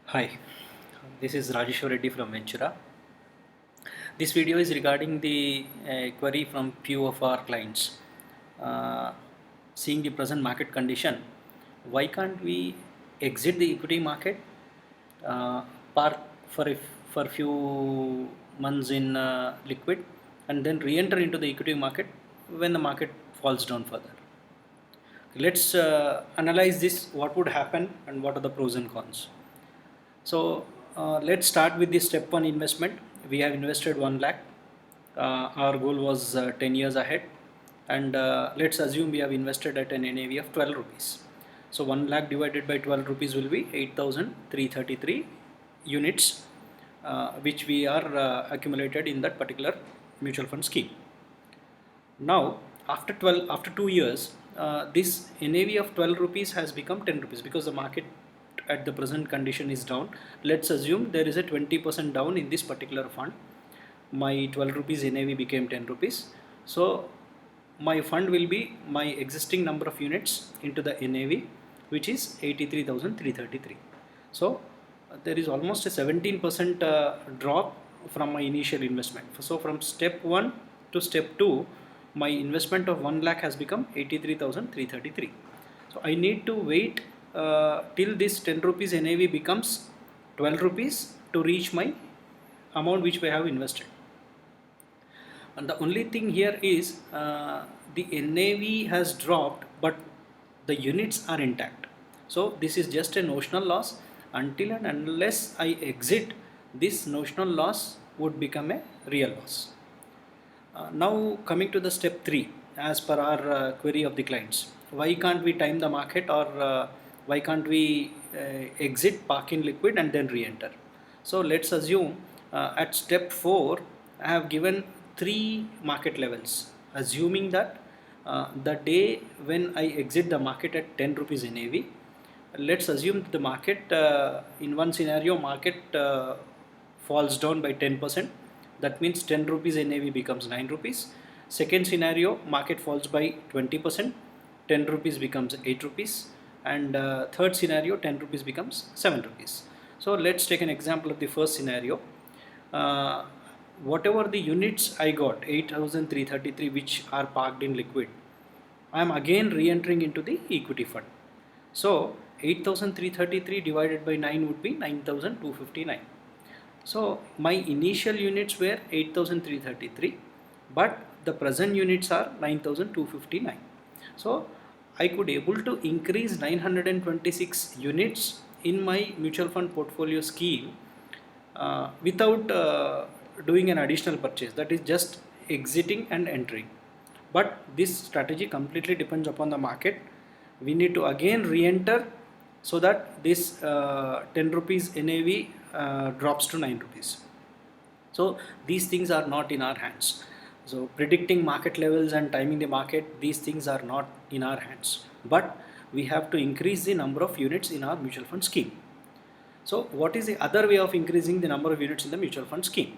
Hi, this is Rajeshwar Reddy from Ventura. This video is regarding the query from few of our clients. Uh, Seeing the present market condition, why can't we exit the equity market, uh, park for few months in liquid, and then re-enter into the equity market when the market falls down further? Let's analyze this. What would happen and what are the pros and cons? So let's start with the step one investment. We have invested 1 lakh. Our goal was 10 years ahead, and let's assume we have invested at an NAV of 12 rupees. So 1 lakh divided by 12 rupees will be 8,333 units, which we are accumulated in that particular mutual fund scheme. Now, after 2 years, this NAV of 12 rupees has become 10 rupees because the market at the present condition is down. Let's assume there is a 20% down in this particular fund. My 12 rupees NAV became 10 rupees. So my fund will be my existing number of units into the NAV, which is 83,333. So there is almost a 17% drop from my initial investment. So from step 1 to step 2, my investment of 1 lakh has become 83,333. So I need to wait till this 10 rupees NAV becomes 12 rupees to reach my amount which I have invested. And the only thing here is the NAV has dropped, but the units are intact. So this is just a notional loss. Until and unless I exit, this notional loss would become a real loss. Now coming to the step 3, as per our query of the clients, why can't we time the market, or why can't we exit, park in liquid and then re-enter? So let's assume at step 4 I have given 3 market levels, assuming that the day when I exit the market at 10 rupees NAV, let's assume the market in one scenario market falls down by 10%. That means 10 rupees NAV becomes 9 rupees. Second scenario, market falls by 20%, 10 rupees becomes 8 rupees. And third scenario, 10 rupees becomes 7 rupees. So let's take an example of the first scenario. Uh, Whatever the units I got, 8,333, which are parked in liquid, I am again re-entering into the equity fund. So 8,333 divided by 9 would be 9,259. So my initial units were 8,333, but the present units are 9,259. So I could able to increase 926 units in my mutual fund portfolio scheme without doing an additional purchase. That is just exiting and entering. But this strategy completely depends upon the market. We need to again re-enter so that this 10 rupees NAV drops to 9 rupees. So these things are not in our hands. So predicting market levels and timing the market, these things are not in our hands. But we have to increase the number of units in our mutual fund scheme. So what is the other way of increasing the number of units in the mutual fund scheme?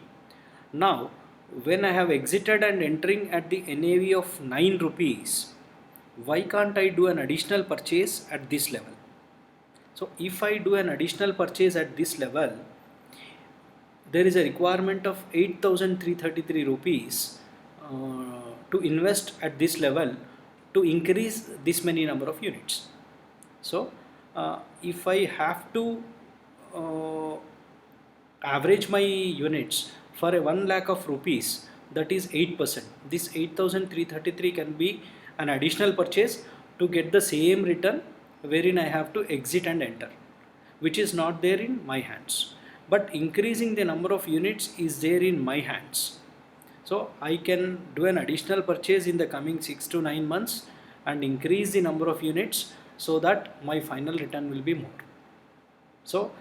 Now, when I have exited and entering at the NAV of 9 rupees, why can't I do an additional purchase at this level? So if I do an additional purchase at this level, there is a requirement of 8,333 rupees to invest at this level to increase this many number of units. So if I have to uh, average my units for a 1 lakh of rupees, that is 8%. This 8,333 can be an additional purchase to get the same return wherein I have to exit and enter, which is not there in my hands. But increasing the number of units is there in my hands. So I can do an additional purchase in the coming 6 to 9 months and increase the number of units so that my final return will be more. So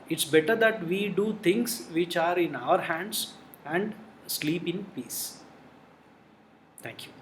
it's better that we do things which are in our hands and sleep in peace. Thank you.